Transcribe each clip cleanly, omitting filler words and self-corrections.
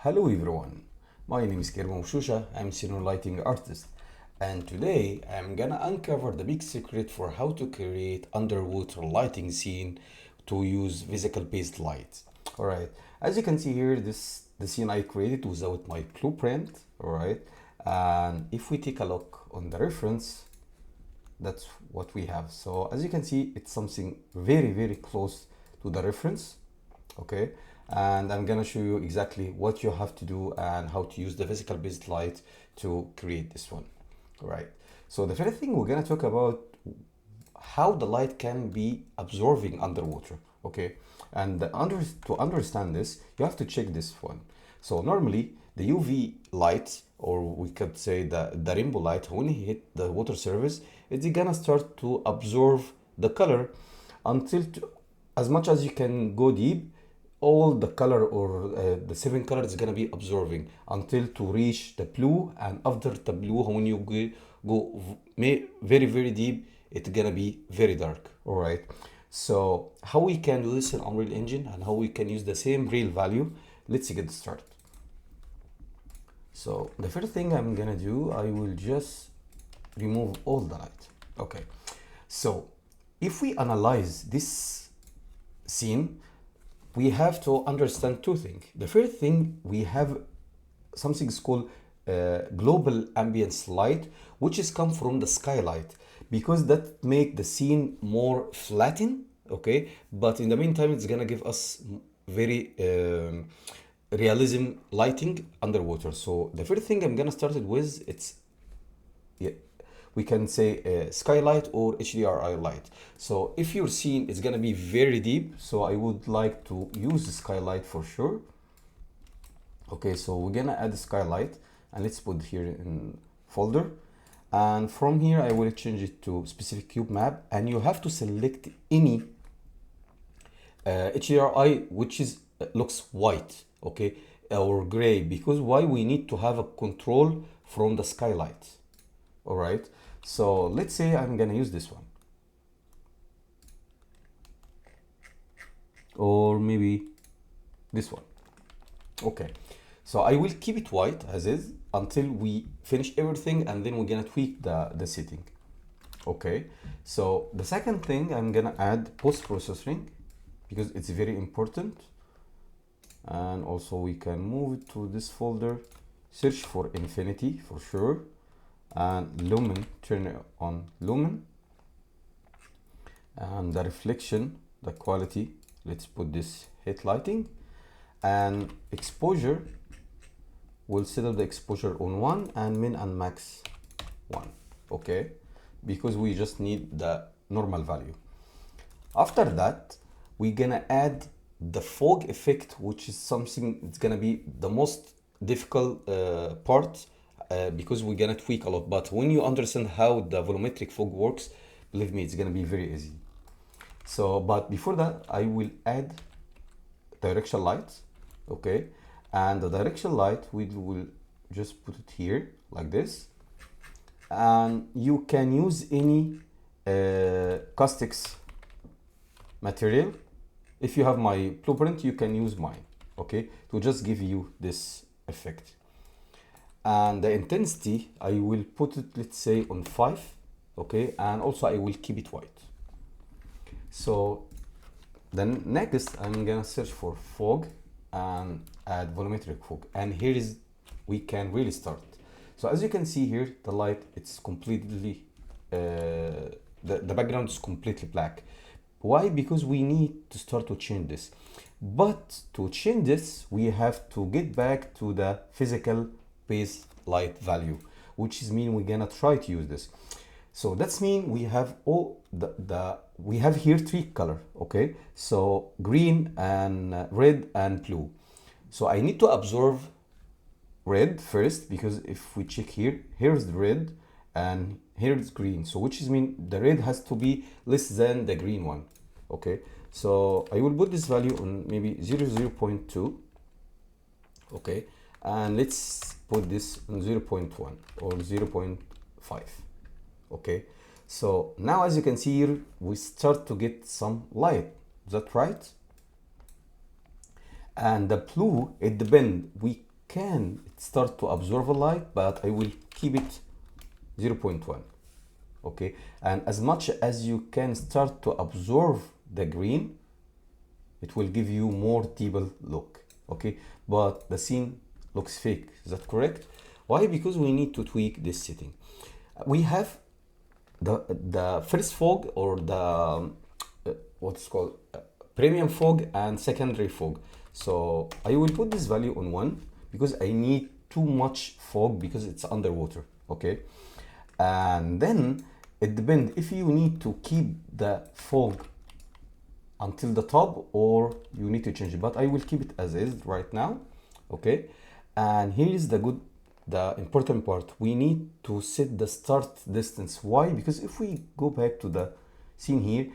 Hello everyone, my name is Karim Shousha. I'm senior lighting artist, and today I'm gonna uncover the big secret for how to create underwater lighting scene to use physical based light. Alright, as you can see here, this the scene I created without my blueprint. Alright, and if we take a look on the reference, that's what we have. So as you can see, it's something very close to the reference. Okay, and I'm gonna show you exactly what you have to do and how to use the physical based light to create this one. All right, so the first thing we're gonna talk about how the light can be absorbing underwater. Okay, and to understand this, you have to check this one. So normally the UV light, or we could say the rainbow light, when it hit the water surface, it's gonna start to absorb the color until as much as you can go deep, all the color or the seven colors is gonna be absorbing until to reach the blue. And after the blue, when you very deep, it's gonna be very dark. All right, so how we can do this in Unreal Engine and how we can use the same real value, let's get started. So the first thing I'm gonna do, I will just remove all the light. Okay, so if we analyze this scene, we have to understand two things. The first thing, we have something called global ambience light, which is come from the skylight, because that make the scene more flattened. Okay, but in the meantime, it's gonna give us very realism lighting underwater. So the first thing I'm gonna start it with, it's, yeah, we can say skylight or HDRI light. So if your scene is gonna be very deep, so I would like to use the skylight for sure. Okay, so we're gonna add the skylight, and let's put here in folder, and from here I will change it to specific cube map, and you have to select any HDRI which is looks white, okay, or gray, because why we need to have a control from the skylight. All right, so let's say I'm gonna use this one, or maybe this one. Okay, so I will keep it white as is until we finish everything, and then we're gonna tweak the setting. Okay, so the second thing, I'm gonna add post-processing because it's very important. And also we can move it to this folder, search for infinity for sure, and lumen, turn on lumen, and the reflection, the quality, let's put this hit lighting, and exposure, we'll set up the exposure on 1 and min and max 1. Okay, because we just need the normal value. After that, we're gonna add the fog effect, which is something that's gonna be the most difficult part, because we're gonna tweak a lot. But when you understand how the volumetric fog works, believe me, it's gonna be very easy. So, but before that, I will add direction light. Okay, and the direction light, we will just put it here like this, and you can use any caustics material. If you have my blueprint, you can use mine, okay, to just give you this effect. And the intensity, I will put it, let's say, on 5, okay, and also I will keep it white. So then next, I'm gonna search for fog and add volumetric fog, and here is, we can really start. So as you can see here, the light, it's completely the background is completely black. Why? Because we need to start to change this. But to change this, we have to get back to the physical base light value, which is mean we're gonna try to use this. So that's mean we have all we have here 3 color, okay? So green and red and blue. So I need to absorb red first, because if we check here, here's the red and here's green, so which is mean the red has to be less than the green one. Okay, so I will put this value on maybe 0.2. Okay, and let's put this on 0.1 or 0.5. Okay, so now as you can see here, we start to get some light. Is that right? And the blue, it depends. We can start to absorb a light, but I will keep it 0.1. Okay, and as much as you can start to absorb the green, it will give you more deeper look. Okay, but the scene looks fake. Is that correct? Why? Because we need to tweak this setting. We have the first fog, or the what's called premium fog and secondary fog. So I will put this value on 1 because I need too much fog because it's underwater. Okay, and then it depends if you need to keep the fog until the top or you need to change it, but I will keep it as is right now. Okay, and here is the important part. We need to set the start distance. Why? Because if we go back to the scene here,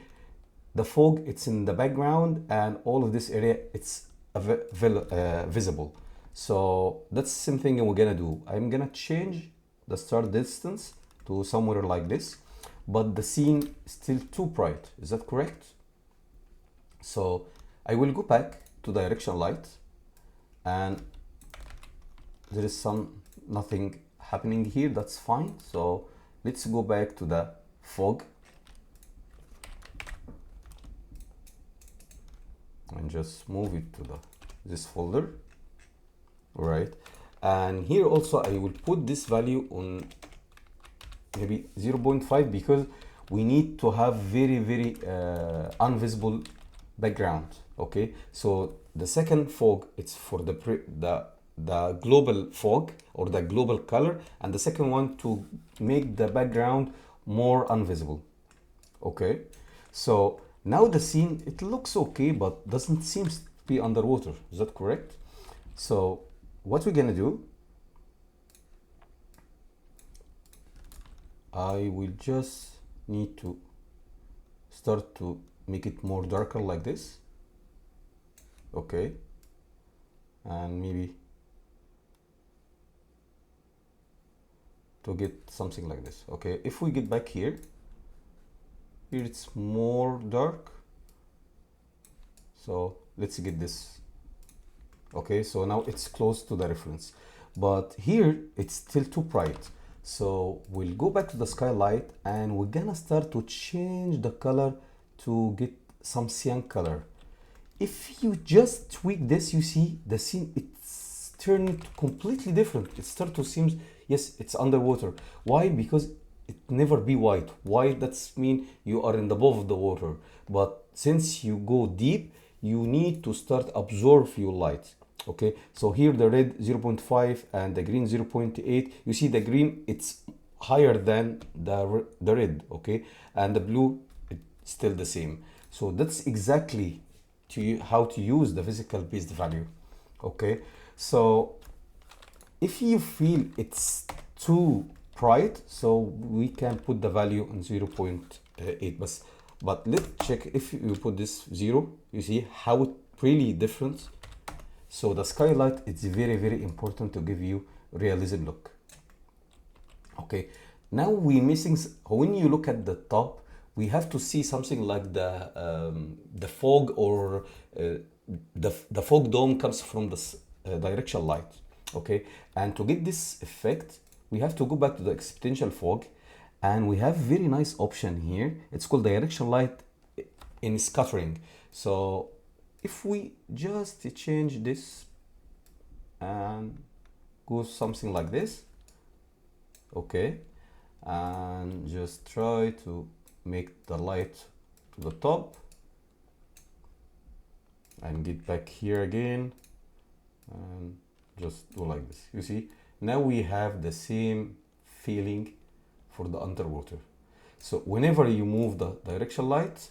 the fog, it's in the background, and all of this area, it's visible. So that's the same thing we're gonna do. I'm gonna change the start distance to somewhere like this, but the scene is still too bright. Is that correct? So I will go back to direction light, and there is nothing happening here. That's fine. So let's go back to the fog and just move it to this folder. All right, and here also I will put this value on maybe 0.5 because we need to have very invisible background. Okay, so the second fog, it's for the global fog or the global color, and the second one to make the background more invisible. Okay, so now the scene, it looks okay, but doesn't seem to be underwater. Is that correct? So what we're gonna do, I will just need to start to make it more darker like this. Okay, and maybe to get something like this. Okay, if we get back here it's more dark, so let's get this. Okay, so now it's close to the reference, but here it's still too bright. So we'll go back to the skylight and we're gonna start to change the color to get some cyan color. If you just tweak this, you see the scene, it's turned completely different. It starts to seem, yes, it's underwater. Why? Because it never be white. White, that's mean you are in the above the water. But since you go deep, you need to start absorb your light. Okay, so here the red 0.5 and the green 0.8. You see the green, it's higher than the red. Okay, and the blue, it's still the same. So that's exactly how to use the physical based value. Okay, so if you feel it's too bright, so we can put the value on 0.8, but let's check. If you put this 0, you see how it really different. So the skylight, it's very important to give you realism look. Okay, now we're missing, when you look at the top, we have to see something like the fog, or the fog dome comes from the directional light. Okay, and to get this effect, we have to go back to the exponential fog, and we have very nice option here. It's called directional light in scattering. So if we just change this and go something like this, okay, and just try to make the light to the top and get back here again and just do like this. You see, now we have the same feeling for the underwater. So whenever you move the direction light,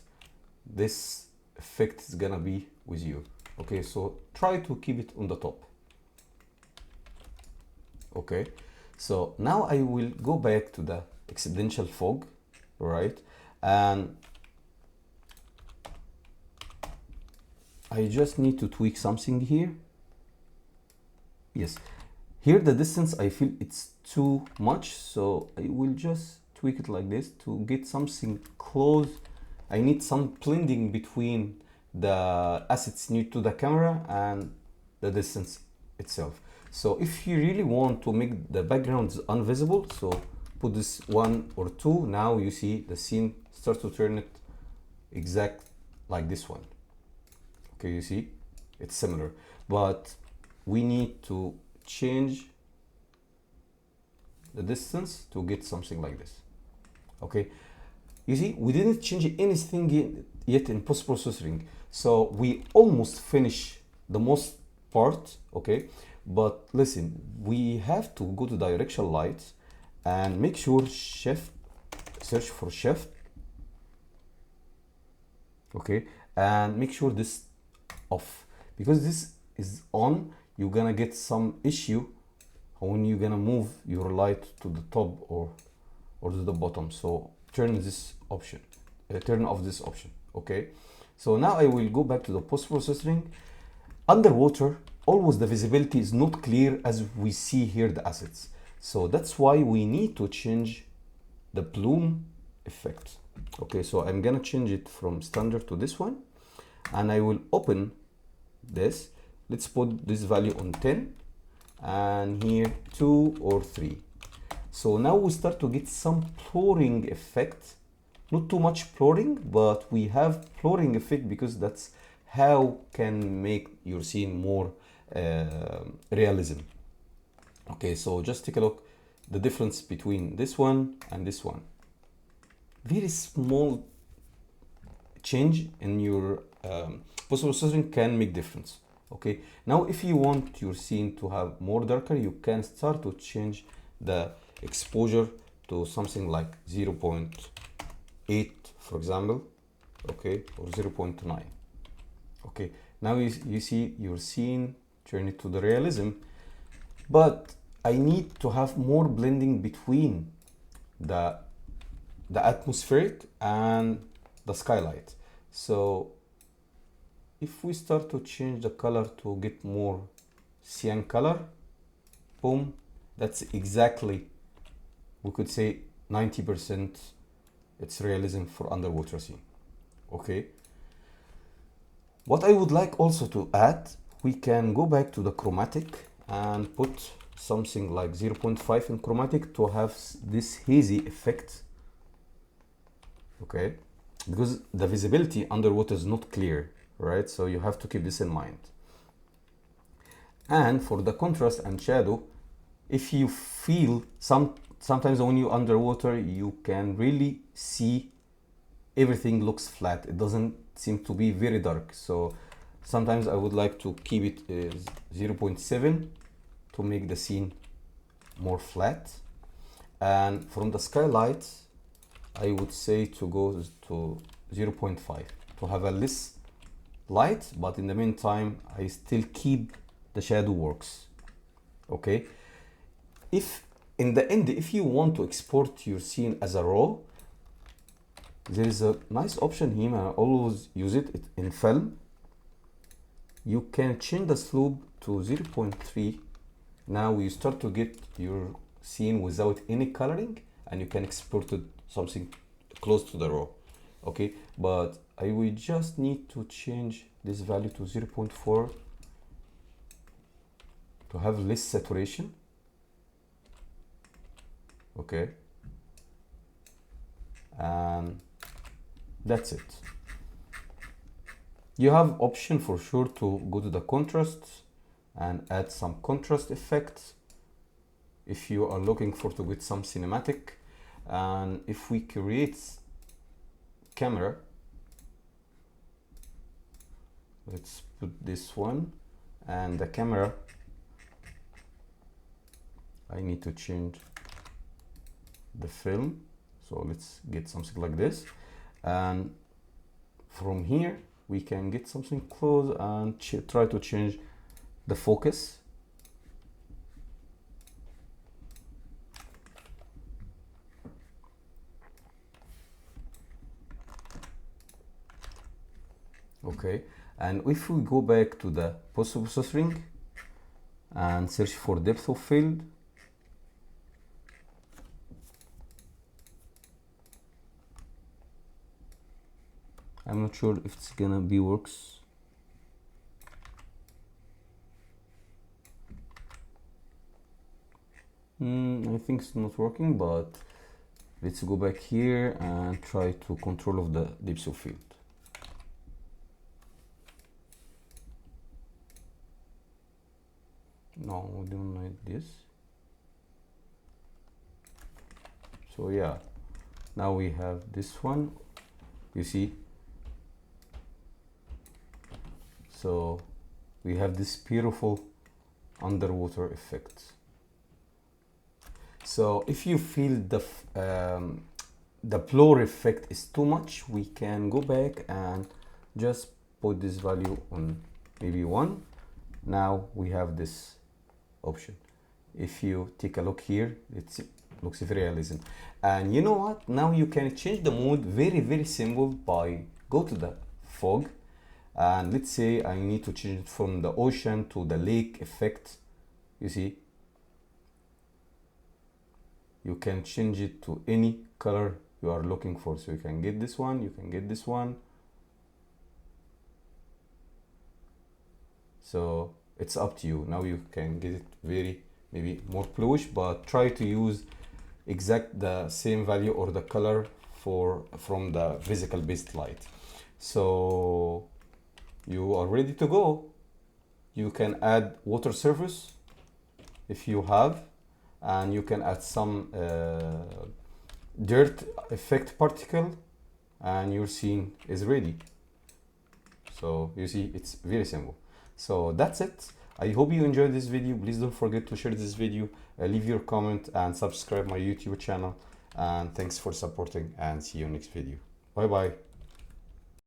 this effect is gonna be with you. Okay, so try to keep it on the top. Okay, so now I will go back to the exponential fog, right? And I just need to tweak something here. Yes, here the distance, I feel it's too much, so I will just tweak it like this to get something close. I need some blending between the assets new to the camera and the distance itself. So if you really want to make the backgrounds invisible, so put this 1 or 2, now you see the scene start to turn it exact like this one. Okay, you see it's similar, but we need to change the distance to get something like this. Okay, you see we didn't change anything yet in post-processing, so we almost finish the most part. Okay, but listen, we have to go to directional lights and make sure search for shift. Okay, and make sure this off, because this is on, you're gonna get some issue when you're gonna move your light to the top or to the bottom. So turn this option, turn off this option. Okay, so now I will go back to the post-processing. Underwater, always the visibility is not clear as we see here the assets, so that's why we need to change the bloom effect. Okay, so I'm gonna change it from standard to this one, and I will open this. Let's put this value on 10 and here 2 or 3. So now we start to get some blurring effect, not too much blurring, but we have blurring effect because that's how can make your scene more realism. Okay, so just take a look the difference between this one and this one. Very small change in your post-processing can make difference. Okay, now if you want your scene to have more darker, you can start to change the exposure to something like 0.8 for example, okay, or 0.9. Okay, now you see your scene turn it to the realism, but I need to have more blending between the atmospheric and the skylight. So if we start to change the color to get more cyan color, boom, that's exactly, we could say 90% it's realism for underwater scene. Okay, what I would like also to add, we can go back to the chromatic and put something like 0.5 in chromatic to have this hazy effect. Okay, because the visibility underwater is not clear, right? So you have to keep this in mind. And for the contrast and shadow, if you feel sometimes when you're underwater, you can really see everything looks flat. It doesn't seem to be very dark. So sometimes I would like to keep it as 0.7 to make the scene more flat. And from the skylight, I would say to go to 0.5 to have a less light, but in the meantime I still keep the shadow works. Okay, if in the end, if you want to export your scene as a raw, there is a nice option here, and I always use it in film. You can change the slope to 0.3. now you start to get your scene without any coloring, and you can export it something close to the raw. Okay, but I will just need to change this value to 0.4 to have less saturation. Okay, and that's it. You have option for sure to go to the contrast and add some contrast effects if you are looking for to get some cinematic. And if we create camera, let's put this one, and the camera, I need to change the film, so let's get something like this, and from here we can get something close and try to change the focus. Okay, and if we go back to the post-processing and search for depth of field, I'm not sure if it's gonna be works. I think it's not working, but let's go back here and try to control of the depth of field. No, we don't need this. So yeah, now we have this one, you see. So we have this beautiful underwater effect. So if you feel the blur effect is too much, we can go back and just put this value on maybe 1. Now we have this option. If you take a look here, it looks very realism. And you know what? Now you can change the mode very simple by go to the fog, and let's say I need to change it from the ocean to the lake effect. You see, you can change it to any color you are looking for. So you can get this one, you can get this one. So it's up to you. Now you can get it very maybe more bluish, but try to use exact the same value or the color from the physical based light. So you are ready to go. You can add water surface if you have, and you can add some dirt effect particle, and your scene is ready. So you see, it's very simple. So that's it. I hope you enjoyed this video. Please don't forget to share this video, leave your comment, and subscribe my YouTube channel. And thanks for supporting, and see you next video. Bye bye.